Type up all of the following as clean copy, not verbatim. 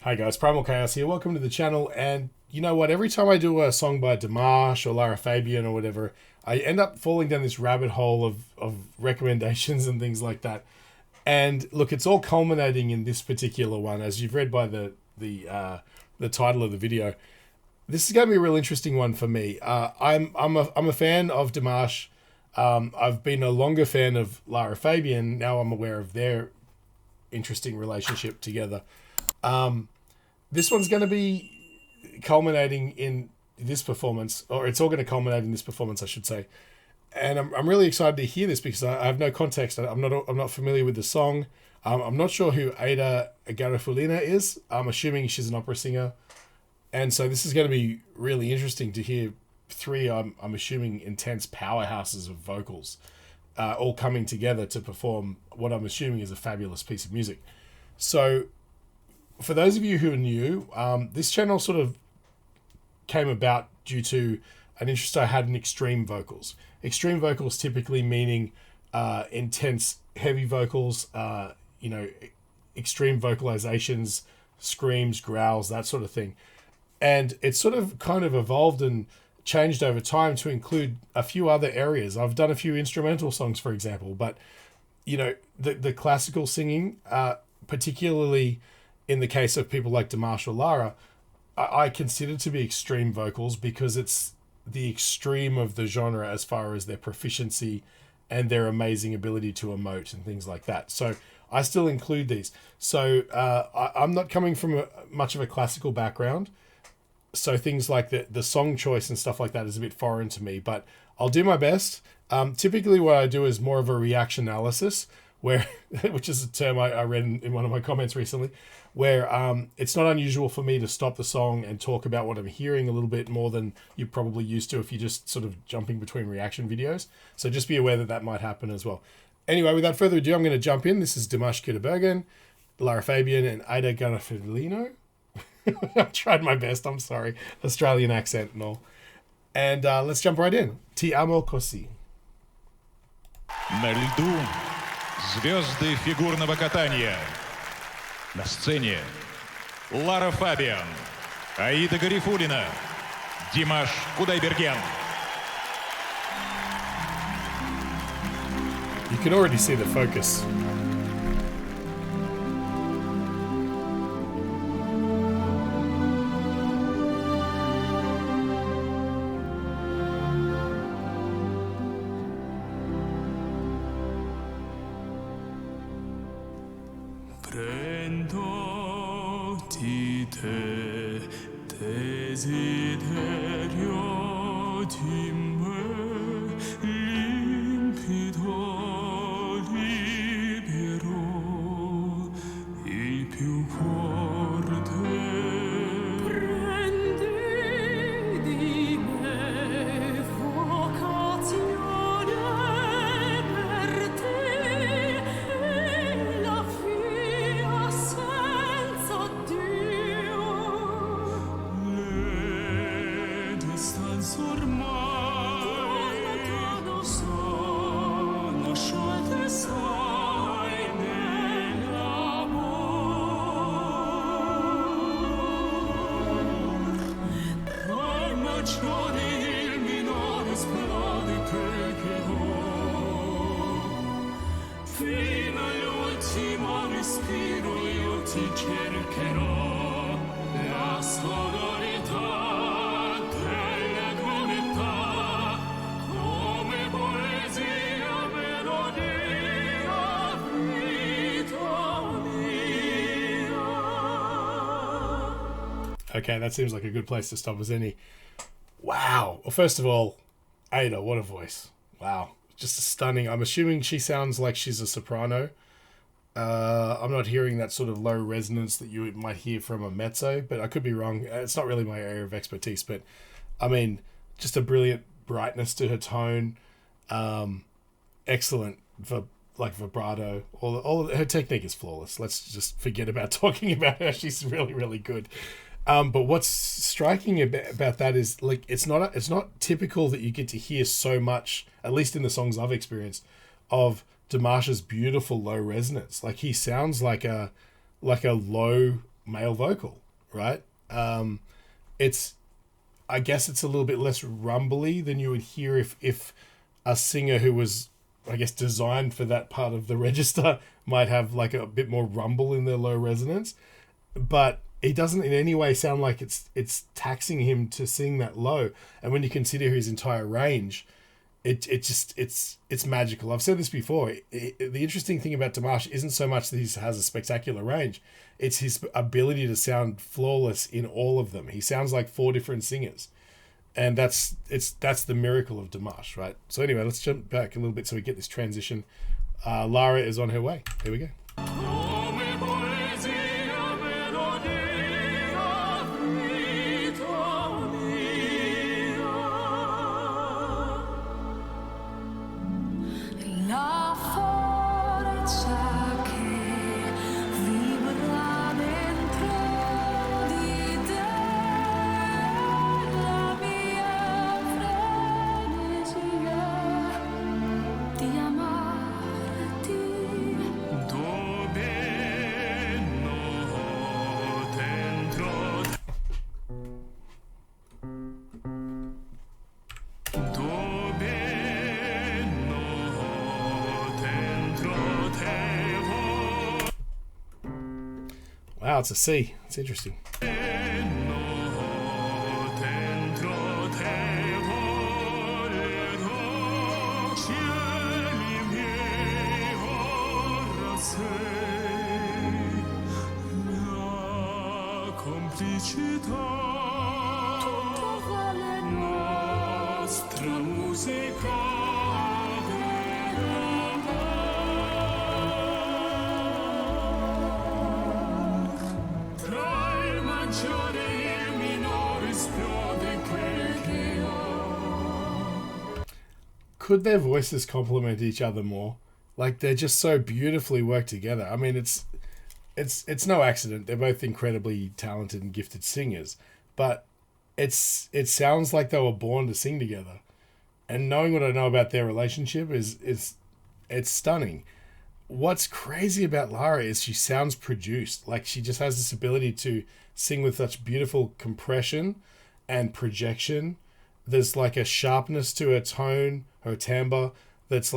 Hi guys, Primal Chaos here. Welcome to the channel. And you know what? Every time I do a song by Dimash or Lara or whatever, I end up falling down this rabbit hole of recommendations and things like that. And look, it's all culminating in this particular one, as you've read by the title of the video. This is going to be a real interesting one for me. I'm a fan of Dimash. I've been a longer fan of Lara Fabian. Now I'm aware of their interesting relationship together. This one's going to be culminating in this performance, or it's all going to culminate in this performance, I should say. And I'm really excited to hear this because I have no context. I'm not familiar with the song. I'm not sure who Aida is. I'm assuming she's an opera singer. And so this is going to be really interesting to hear three, I'm assuming, intense powerhouses of vocals all coming together to perform what I'm assuming is a fabulous piece of music. So for those of you who are new, this channel sort of came about due to an interest I had in extreme vocals. Extreme vocals typically meaning intense, heavy vocals, extreme vocalizations, screams, growls, that sort of thing. And it's sort of kind of evolved and changed over time to include a few other areas. I've done a few instrumental songs, for example, but the classical singing, particularly in the case of people like Dimash or Lara, I consider to be extreme vocals because it's the extreme of the genre as far as their proficiency and their amazing ability to emote and things like that. So I still include these. So I'm not coming from much of a classical background. So things like the song choice and stuff like that is a bit foreign to me, but I'll do my best. Typically what I do is more of a reaction analysis, which is a term I read in one of my comments recently, where it's not unusual for me to stop the song and talk about what I'm hearing a little bit more than you're probably used to if you're just sort of jumping between reaction videos. So just be aware that might happen as well. Anyway, without further ado, I'm going to jump in. This is Dimash Kudaibergen, Lara Fabian, and Aida Garofalino. I tried my best, I'm sorry. Australian accent and all. And let's jump right in. Amo Cosi. На льду звезды фигурного катания. На сцене Лара Фабиан, Аида Гарифуллина, Димаш Кудайберген. You can already see the focus. Prendo ti te desiderio di me limpido libero il più forte. Prendi di me vocazione per te e la fia senza Dio. Le distanze ormai sono sciolte, sai, nell'amor. Dal maggiore il minore esplode quel che ho. Fino all'ultimo respiro io ti cercherò. La sonorità delle tue metà, come poesia, melodia, vita mia. Okay, that seems like a good place to stop as any. Wow. Well, first of all, Aida, what a voice. Wow. Just stunning. I'm assuming she sounds like she's a soprano. I'm not hearing that sort of low resonance that you might hear from a mezzo, but I could be wrong. It's not really my area of expertise, but I mean, just a brilliant brightness to her tone. Excellent for like vibrato. All her technique is flawless. Let's just forget about talking about her. She's really, really good. But what's striking about that is like it's not typical that you get to hear so much, at least in the songs I've experienced, of Dimash's beautiful low resonance. Like he sounds like a low male vocal, right? It's, I guess it's a little bit less rumbly than you would hear if a singer who was, I guess, designed for that part of the register might have like a bit more rumble in their low resonance. But it doesn't in any way sound like it's taxing him to sing that low. And when you consider his entire range, it's magical. I've said this before. The interesting thing about Dimash isn't so much that he has a spectacular range. It's his ability to sound flawless in all of them. He sounds like 4 different singers. And that's the miracle of Dimash, right? So anyway, let's jump back a little bit so we get this transition. Lara is on her way. Here we go. Wow, it's a C. It's interesting. Could their voices complement each other more? Like, they're just so beautifully worked together. I mean, it's no accident. They're both incredibly talented and gifted singers, but it sounds like they were born to sing together. And knowing what I know about their relationship it's stunning. What's crazy about Lara is she sounds produced. Like, she just has this ability to sing with such beautiful compression and projection. There's like a sharpness to her tone, her timbre, that's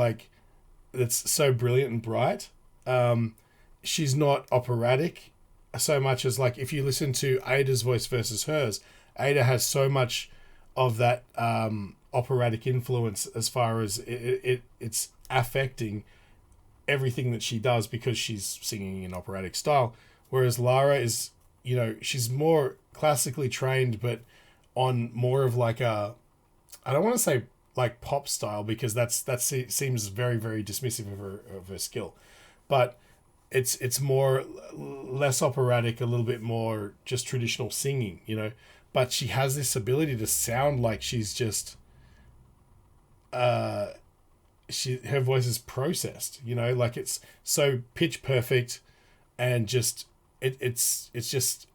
so brilliant and bright. She's not operatic so much as, like, if you listen to Aida's voice versus hers, Aida has so much of that operatic influence as far as it's affecting everything that she does because she's singing in operatic style. Whereas Lara is, she's more classically trained, but on more of like a, I don't want to say like pop style because that seems very, very dismissive of her skill, but it's more less operatic, a little bit more just traditional singing, but she has this ability to sound like she's just her voice is processed, like it's so pitch perfect and just it's just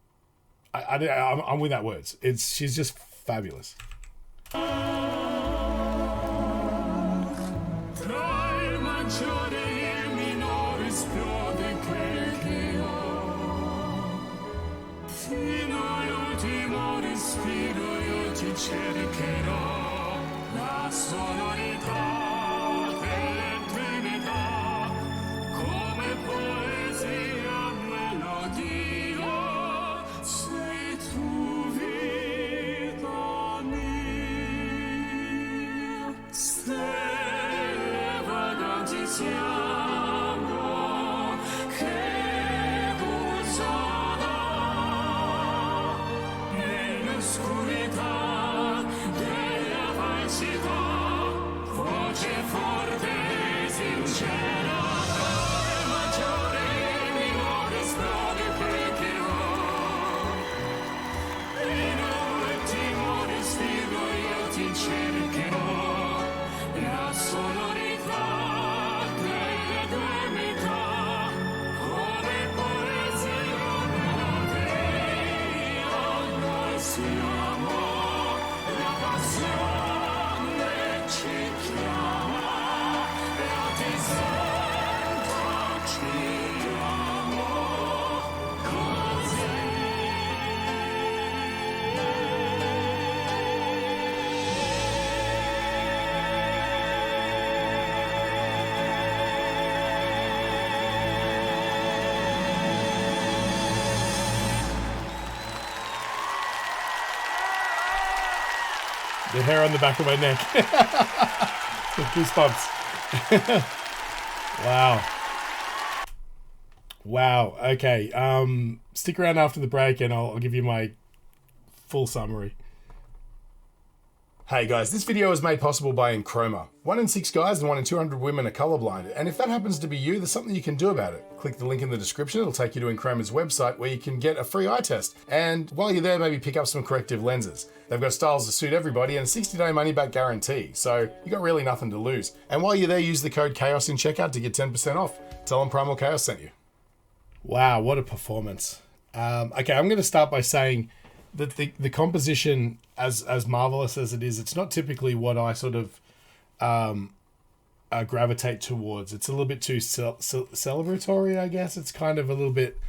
I'm without words. She's just fabulous. The hair on the back of my neck. Goosebumps. Wow. Wow. Okay. Stick around after the break and I'll give you my full summary. Hey guys, this video is made possible by Enchroma. 1 in 6 guys and 1 in 200 women are colorblind, and if that happens to be you, there's something you can do about it. Click the link in the description, it'll take you to Enchroma's website where you can get a free eye test. And while you're there, maybe pick up some corrective lenses. They've got styles to suit everybody and a 60-day money-back guarantee, so you got really nothing to lose. And while you're there, use the code CHAOS in checkout to get 10% off. Tell them Primal Chaos sent you. Wow, what a performance. Okay, I'm going to start by saying that the composition, as marvelous as it is, it's not typically what I sort of gravitate towards. It's a little bit too celebratory, I guess. It's kind of a little bit...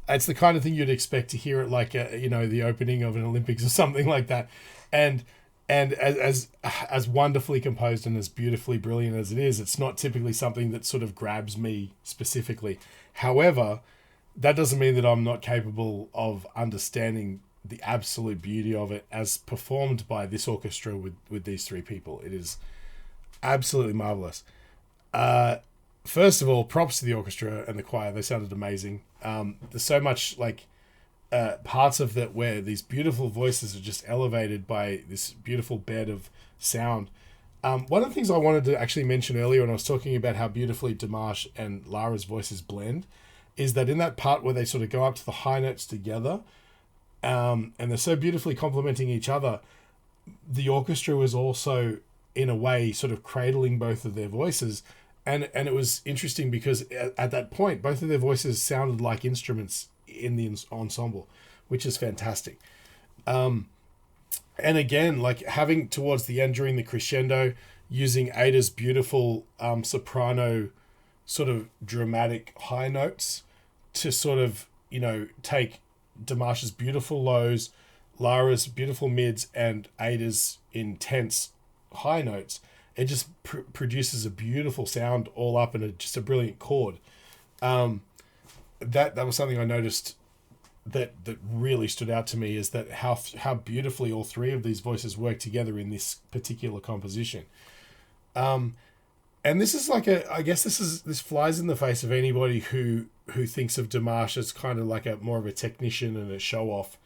It's the kind of thing you'd expect to hear at like the opening of an Olympics or something like that. And as wonderfully composed and as beautifully brilliant as it is, it's not typically something that sort of grabs me specifically. However, that doesn't mean that I'm not capable of understanding the absolute beauty of it as performed by this orchestra with these 3 people. It is absolutely marvelous. First of all, props to the orchestra and the choir. They sounded amazing. There's so much like parts of that where these beautiful voices are just elevated by this beautiful bed of sound. One of the things I wanted to actually mention earlier when I was talking about how beautifully Dimash and Lara's voices blend is that in that part where they sort of go up to the high notes together, and they're so beautifully complementing each other, the orchestra was also, in a way, sort of cradling both of their voices. And it was interesting because at that point, both of their voices sounded like instruments in the ensemble, which is fantastic. And again, like having towards the end during the crescendo, using Aida's beautiful soprano sort of dramatic high notes to sort of, take Dimash's beautiful lows, Lara's beautiful mids, and Aida's intense high notes. It just produces a beautiful sound all up in just a brilliant chord. That was something I noticed that really stood out to me, is that how beautifully all 3 of these voices work together in this particular composition. And this is like this flies in the face of anybody who thinks of Dimash as kind of like more of a technician and a show off.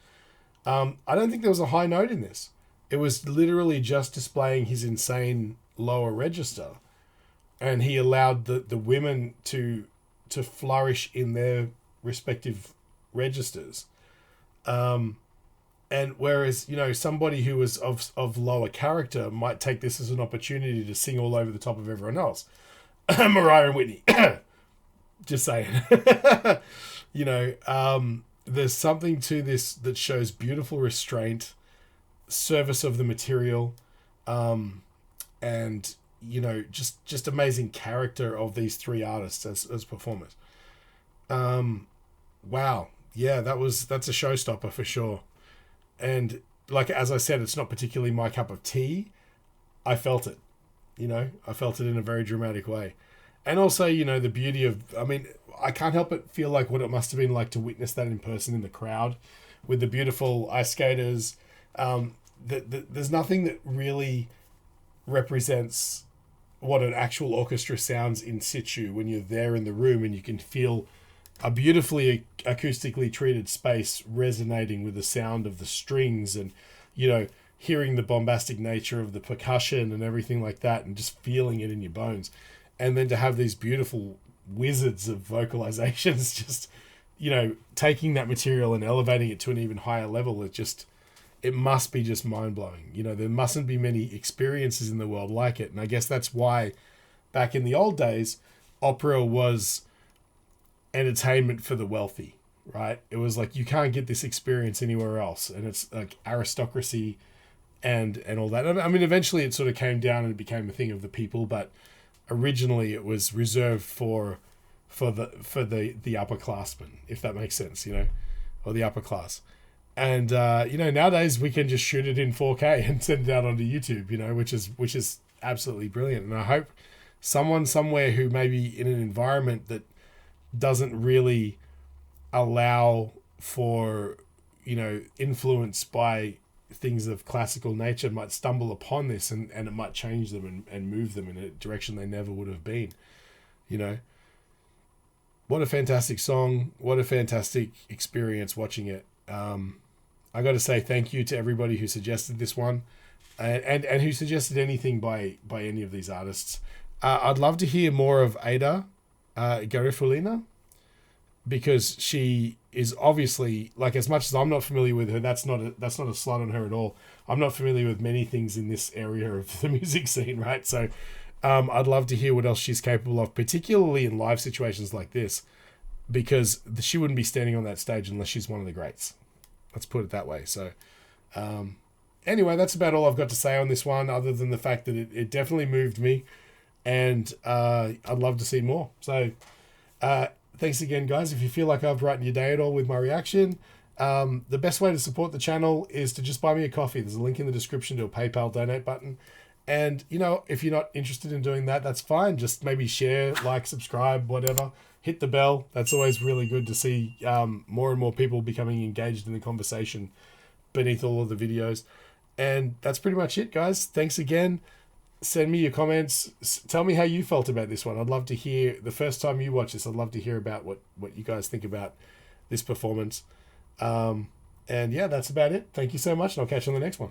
I don't think there was a high note in this. It was literally just displaying his insane lower register, and he allowed the women to flourish in their respective registers. And whereas, somebody who was of lower character might take this as an opportunity to sing all over the top of everyone else. Mariah and Whitney. Just saying. There's something to this that shows beautiful restraint, service of the material, and just amazing character of these 3 artists as performers. Wow. Yeah, that's a showstopper for sure. And like, as I said, it's not particularly my cup of tea. I felt it, I felt it in a very dramatic way. And also, the beauty of, I can't help but feel like what it must have been like to witness that in person in the crowd with the beautiful ice skaters. There's nothing that really represents what an actual orchestra sounds in situ when you're there in the room and you can feel a beautifully acoustically treated space resonating with the sound of the strings and, hearing the bombastic nature of the percussion and everything like that and just feeling it in your bones. And then to have these beautiful wizards of vocalizations just, taking that material and elevating it to an even higher level, it must be just mind-blowing. There mustn't be many experiences in the world like it. And I guess that's why back in the old days, opera was entertainment for the wealthy, right? It was like, you can't get this experience anywhere else. And it's like aristocracy and all that. Eventually it sort of came down and it became a thing of the people, but originally it was reserved for the upperclassmen, if that makes sense, or the upper class. And nowadays we can just shoot it in 4K and send it out onto YouTube, which is absolutely brilliant. And I hope someone somewhere who may be in an environment that doesn't really allow for, influence by things of classical nature might stumble upon this, and it might change them and move them in a direction they never would have been. You know, what a fantastic song. What a fantastic experience watching it. I got to say thank you to everybody who suggested this one, and who suggested anything by any of these artists. I'd love to hear more of Aida Garifulina, because she is obviously, like, as much as I'm not familiar with her, that's not a slight on her at all. I'm not familiar with many things in this area of the music scene, right? So I'd love to hear what else she's capable of, particularly in live situations like this, because she wouldn't be standing on that stage unless she's one of the greats. Let's put it that way. So anyway, that's about all I've got to say on this one, other than the fact that it definitely moved me, and I'd love to see more. So thanks again, guys. If you feel like I've brightened your day at all with my reaction, the best way to support the channel is to just buy me a coffee. There's a link in the description to a PayPal donate button. And, you know, if you're not interested in doing that, that's fine. Just maybe share, like, subscribe, whatever. Hit the bell. That's always really good to see more and more people becoming engaged in the conversation beneath all of the videos. And that's pretty much it, guys. Thanks again. Send me your comments. Tell me how you felt about this one. I'd love to hear, the first time you watch this, I'd love to hear about what you guys think about this performance. And yeah, that's about it. Thank you so much, and I'll catch you on the next one.